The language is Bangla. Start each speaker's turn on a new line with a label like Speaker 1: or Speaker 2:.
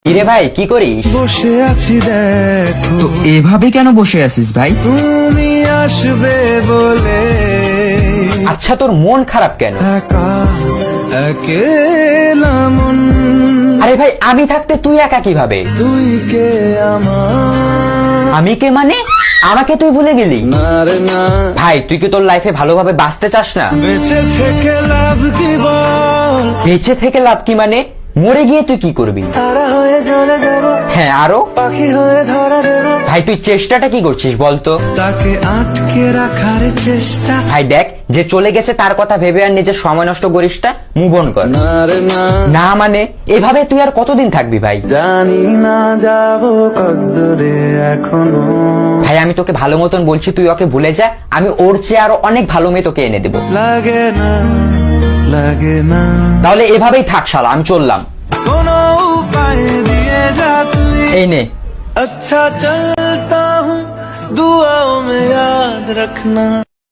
Speaker 1: কিরে ভাই কি করিস?
Speaker 2: বসে আছি দেখো,
Speaker 3: তো এভাবে কেন বসে আছিস ভাই?
Speaker 2: তুমি আসবে বলে
Speaker 1: আচ্ছা তোর মন খারাপ কেন?
Speaker 2: একা একেলা মন,
Speaker 1: আরে ভাই আমি থাকতে তুই একা কিভাবে?
Speaker 2: তুই কে আমার?
Speaker 1: আমি কে মানে? আমাকে তুই ভুলে গেলি?
Speaker 2: না রে না,
Speaker 1: ভাই তুই কি তোর লাইফে ভালোভাবে বাঁচতে চাস না?
Speaker 2: বেঁচে থেকে লাভ কি বল?
Speaker 1: বেঁচে থেকে লাভ কি মানে? মরে গিয়ে তুই কি করবি?
Speaker 2: তারা হয়ে চলে যাব,
Speaker 1: হ্যাঁ আরো?
Speaker 2: পাখি হয়ে ধরা দেব,
Speaker 1: ভাই তুই চেষ্টাটা কি করছিস বলতো?
Speaker 2: তাকে আটকে রাখার চেষ্টা।
Speaker 1: ভাই দেখ যে চলে গেছে তার কথা ভেবে আর নিজের সময় নষ্ট করিস না, মুভ অন কর।
Speaker 2: না রে না,
Speaker 1: না মানে এভাবে তুই আর কতদিন থাকবি ভাই?
Speaker 2: জানি না যাব কদ্দূরে এখনো।
Speaker 1: ভাই আমি তোকে ভালো মতন বলছি তুই ওকে ভুলে যা, আমি ওর চেয়ে আরো অনেক ভালো মেয়ে তোকে এনে দেবো।
Speaker 2: লাগে না, লাগে না,
Speaker 1: তাহলে এভাবেই থাক শালা, আমি চললাম।
Speaker 2: কোনো উপায় দিয়ে যা তুই।
Speaker 1: এই নে।
Speaker 2: अच्छा चलता हूँ, दुआओं में याद रखना।